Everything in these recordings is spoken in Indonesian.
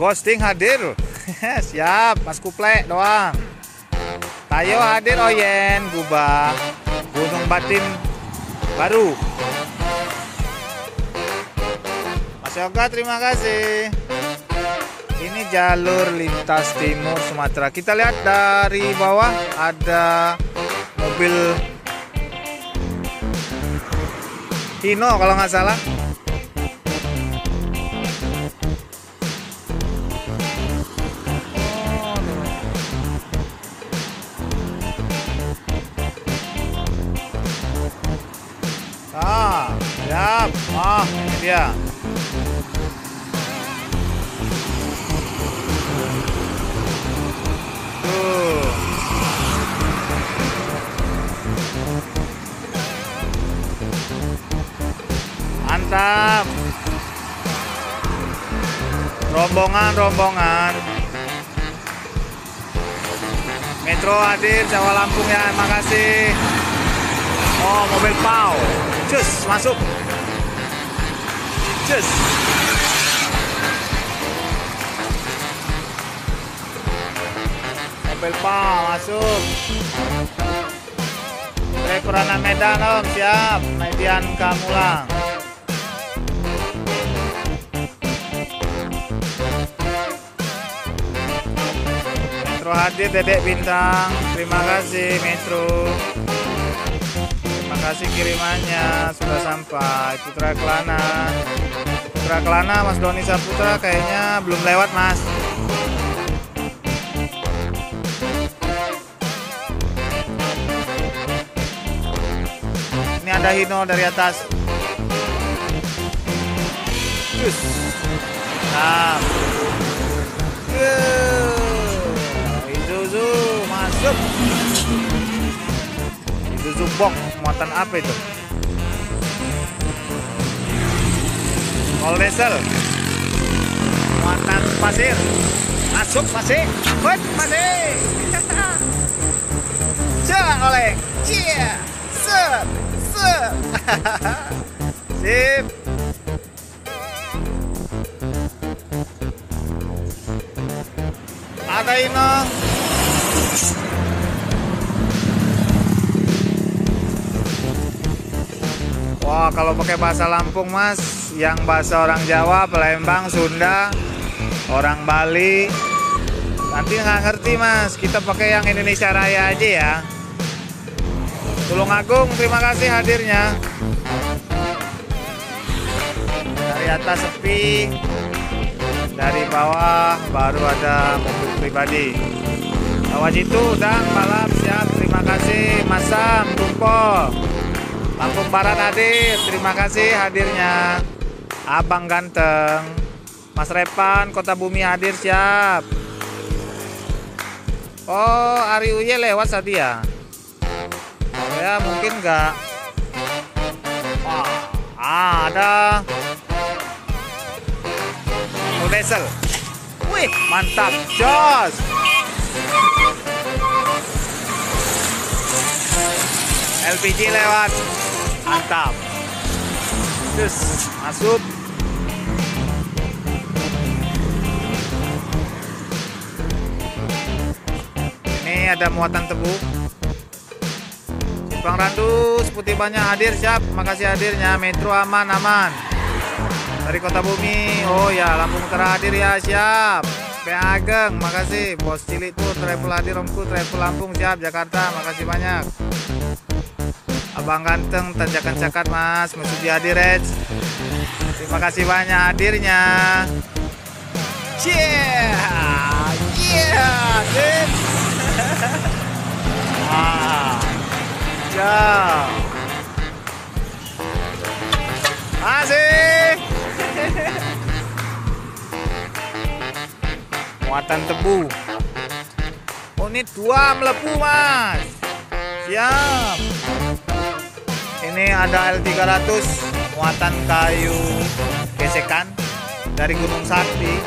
Ghosting hadir. Siap, Mas Kuplek doang. Tayo hadir Oyen, Gubah. Gunung Batin baru. Mas Yoga terima kasih. Ini jalur lintas timur Sumatera. Kita lihat dari bawah ada mobil Hino kalau nggak salah. Siap. Ini dia. Mantap. Rombongan. Metro hadir, Jawa Lampung ya, makasih. Oh, mobil PAU. Cus, masuk. Cus. Mobil PAU masuk. Rekorana Medan Om, siap. Median Kamulang. Metro hadir, Dedek Bintang. Terima kasih Metro. Terima kasih kirimannya sudah sampai. Putra Kelana Mas Doni Saputra kayaknya belum lewat Mas. Ini ada Hino dari atas. Nah, Isuzu masuk. Isuzu box muatan apa itu? All diesel muatan pasir. Masuk masih. Jangan oleh. Sip. Sip. Ada Ino. Wah, kalau pakai bahasa Lampung Mas, yang bahasa orang Jawa, Palembang, Sunda, orang Bali, nanti nggak ngerti Mas. Kita pakai yang Indonesia Raya aja ya. Tulungagung, terima kasih hadirnya. Dari atas sepi, dari bawah baru ada mobil pribadi. Bawah situ udah balap siap. Terima kasih Mas Sam, Tumpol. Lampung Barat hadir, terima kasih hadirnya. Abang Ganteng, Mas Repan, Kota Bumi hadir siap. Oh, Ari Uye lewat tadi ya? Ya mungkin enggak. Ada diesel. Wih, mantap, jos. LPG lewat. Mantap. Terus masuk. Ini ada muatan tebu. Simpang Randu, Putih Banyak hadir siap. Makasih hadirnya. Metro aman. Dari Kota Bumi. Oh ya, Lampung Utara hadir ya, siap. PA Ageng, makasih. Bos Cilik tuh travel hadir, Omku travel Lampung siap. Jakarta, makasih banyak. Abang Ganteng, Tanjakan Cakat Mas, Mesudi hadir Reds. Terima kasih banyak hadirnya. Masih. Muatan tebu. Oh, ini 2 melepuh Mas. Siap. Ini ada L300 muatan kayu gesekan dari Gunung Sakti.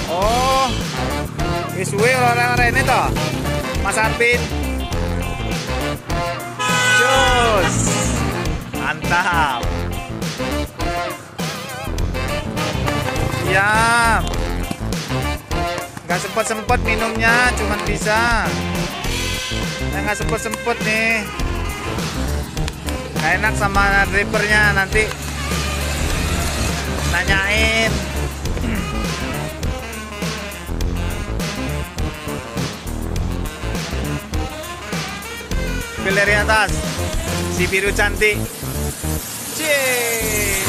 Oh, isuwe orang-orang ini toh, Mas Arvin. Mantap. Siap. Nggak sempet minumnya, cuman bisa. Nggak sempet nih. Nggak enak sama drivernya, nanti nanyain. Ambil dari atas, si biru cantik. Cih.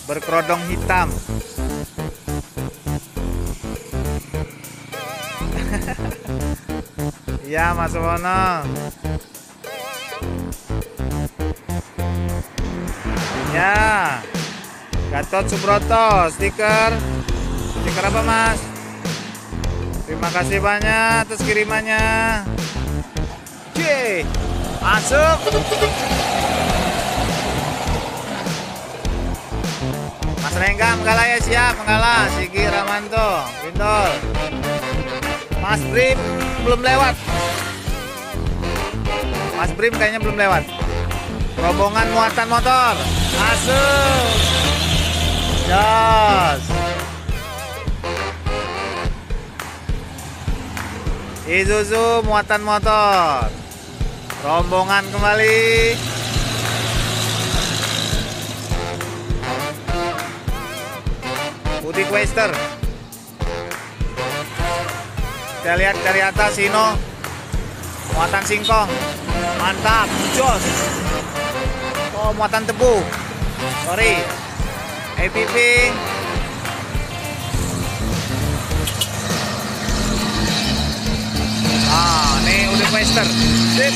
Berkerodong hitam. Iya Mas Wono. Ya, Gatot Subroto, stiker apa Mas? Terima kasih banyak atas kirimannya. Oke, masuk. Mas Rengga mengalah ya, siap mengalah. Sigi Ramanto, Windol. Mas Brim belum lewat. Mas Brim kayaknya belum lewat. Rombongan muatan motor masuk. Jos. Isuzu muatan motor. Rombongan kembali. Putih Quester. Kita lihat dari atas Sino. Muatan singkong. Mantap, jos. Oh, muatan tebu. Sorry. APP. Ah, ini udah Quester. Sip.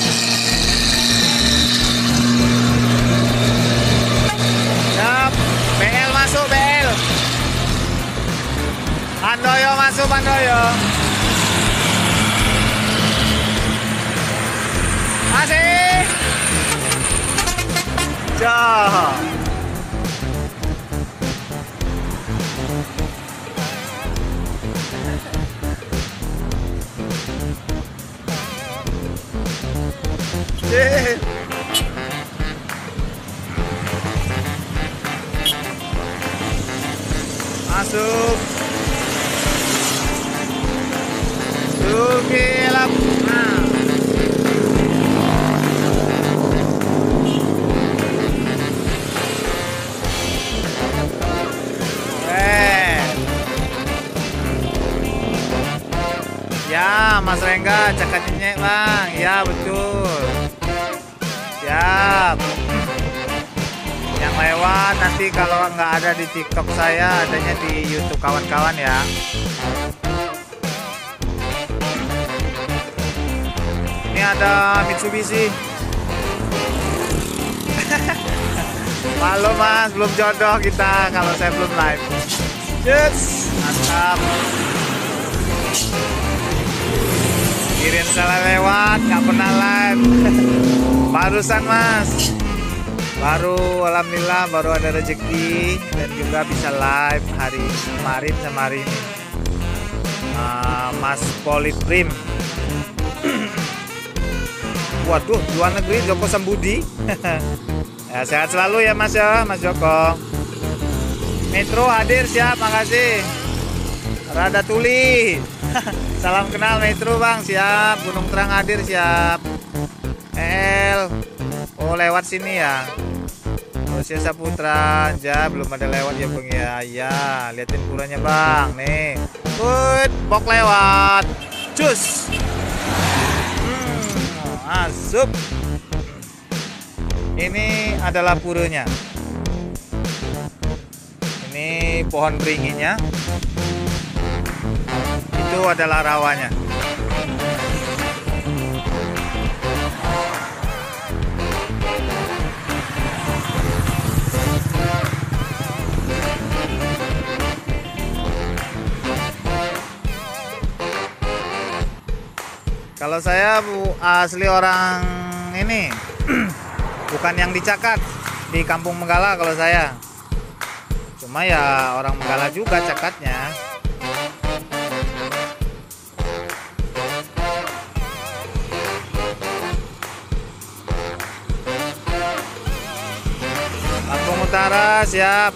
Siap. BL masuk, BL. Pandoyo masuk, Pandoyo. Masih. Jah. Masuk. Sukilap. Ya, Mas Rengga, cakap nyenyek Bang. Ya, betul. Siap. Yang lewat nanti kalau nggak ada di TikTok saya, adanya di YouTube kawan-kawan ya. Ini ada Mitsubishi. Halo Mas, belum jodoh kita kalau saya belum live. Yes, mantap. Kirim salah lewat, nggak pernah live. Barusan Mas, baru alhamdulillah baru ada rezeki dan juga bisa live hari kemarin sama hari ini. Mas Poliprim. Waduh, luar negeri Joko Sambudi. Ya, sehat selalu ya Mas ya, Mas Joko. Metro hadir, siap, makasih. Rada Tuli. Salam kenal Metro Bang, siap. Gunung Terang hadir, siap. Oh lewat sini ya. Manusia Saputra, ja belum ada lewat ya Bang ya. Ya, liatin kurangnya Bang. Nih. Bok lewat. Cus. Masuk. Ini adalah puranya. Ini pohon beringinya. Itu adalah rawanya. Kalau saya asli orang ini, bukan yang dicakat di Kampung Menggala kalau saya. Cuma ya orang Menggala juga cakatnya. Utara, siap.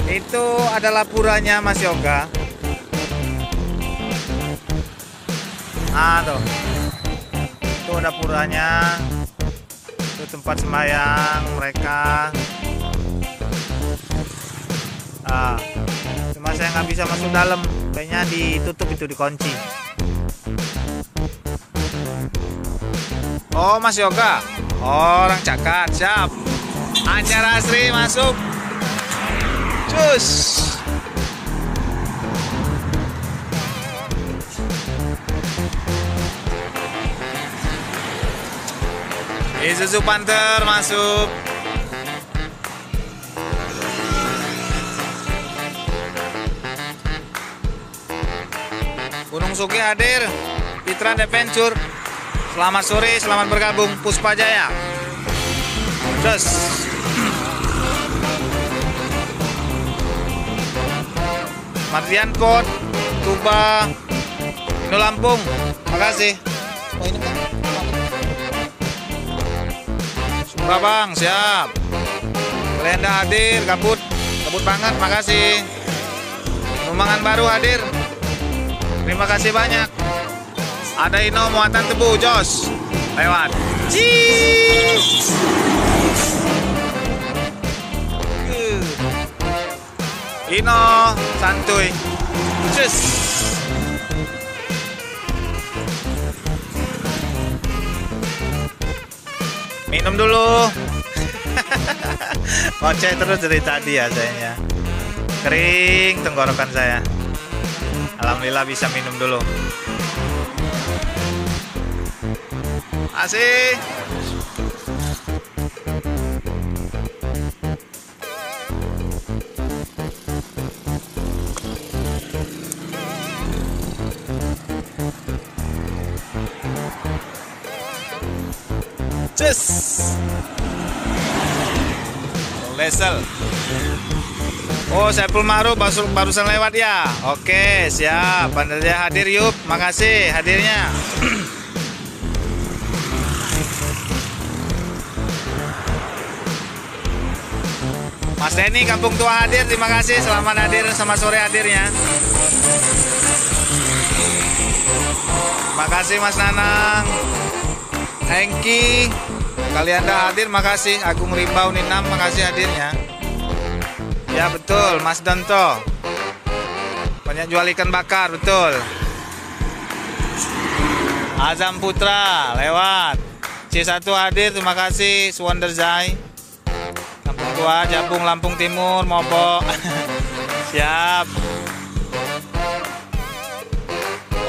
Itu adalah puranya Mas Yoga. Tuh. Itu ada puranya. Itu tempat sembahyang mereka. Cuma saya nggak bisa masuk dalam. Kayaknya ditutup, itu dikunci. Oh, Mas Yoga. Orang Cakat, siap. Anjar Asri masuk. Cus. Isuzu Panther masuk. Gunung Sugi hadir. Fitran Adventure. Selamat sore, selamat bergabung. Puspa Jaya. Terus. Mardian Pot, Tuba, Indo Lampung, makasih. Oh ini kan? Sumba Bang, siap. Belenda hadir, kabut banget, makasih. Numangan Baru hadir, terima kasih banyak. Ada Ino muatan tebu, Jos, lewat. Ino santuy. Cus. Minum dulu. Ngoceh terus dari tadi ya sayanya. Kering tenggorokan saya. Alhamdulillah bisa minum dulu. Asik. Cus. Lesel. Oh, Saiful Ma'ruf barusan lewat ya. Oke, siap. Pandanya hadir yuk. Makasih hadirnya. Mas Denny Kampung Tua hadir. Terima kasih. Selamat hadir sama sore hadirnya. Makasih Mas Nanang. Hengki, kalian dah hadir, makasih. Agung Rimba Uninam, makasih hadirnya. Ya betul, Mas Donto. Banyak jual ikan bakar, betul. Azam Putra, lewat. C1 hadir, terima kasih. Suwonder Zai. Kampung Tua, Jabung, Lampung Timur, Mobok. Siap.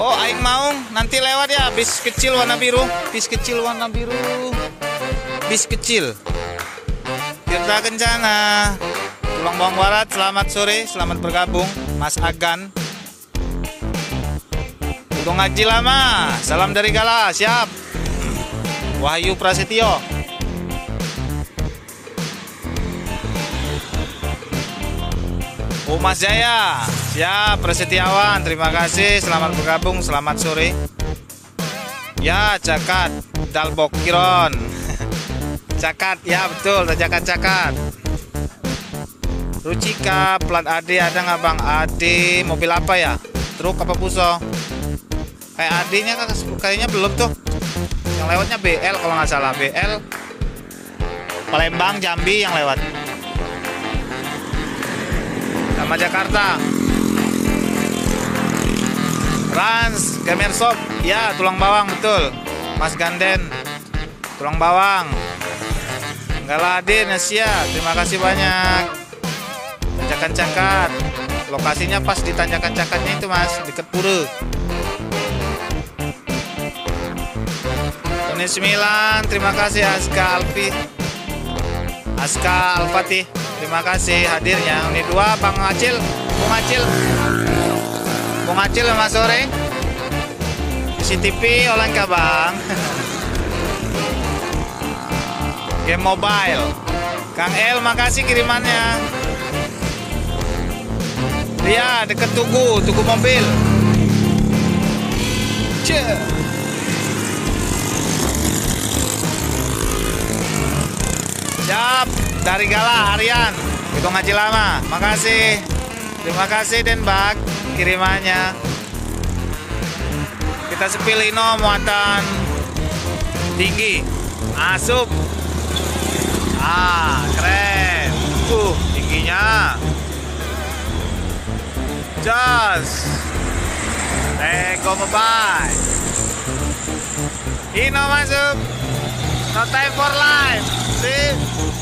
Oh, aing mau nanti lewat ya, bis kecil warna biru, bis kecil warna biru, bis kecil. Tirta Kencana, Tulang Bawang Barat, selamat sore, selamat bergabung, Mas Agan. Udung Haji Lama, salam dari Gala, siap. Wahyu Prasetyo. Mas Jaya, siap. Presetiawan, terima kasih. Selamat bergabung, selamat sore. Ya, Cakat, Dalbok Kiron. Cakat, ya betul, Cakat. Rucika, plat AD ada nggak Bang? AD mobil apa ya? Truk apa Puso? Kayak AD-nya kayaknya belum tuh. Yang lewatnya BL kalau nggak salah, BL Palembang, Jambi yang lewat. Sama Jakarta. Rans, Gamer Shop, ya tulang bawang betul. Mas Ganden, tulang bawang. Galadin, Asia, terima kasih banyak. Tanjakan-cakat, lokasinya pas di tanjakan-cakatnya itu Mas, deket Pura. Tony 9, terima kasih. Aska Alfatih, terima kasih hadirnya. Unit 2 Bang Acil, Bung Acil Mas sore. CCTV Olengka Bang. Game mobile. Kang El, makasih kirimannya. Iya, deket Tugu mobil. Siap, dari Gala Aryan, itu ngaji lama. Makasih. Terima kasih Denbak kirimannya. Kita sepilino muatan tinggi. Asup. Keren. Tingginya. Just. Lego Mobile. Ino masuk. No time for life. See?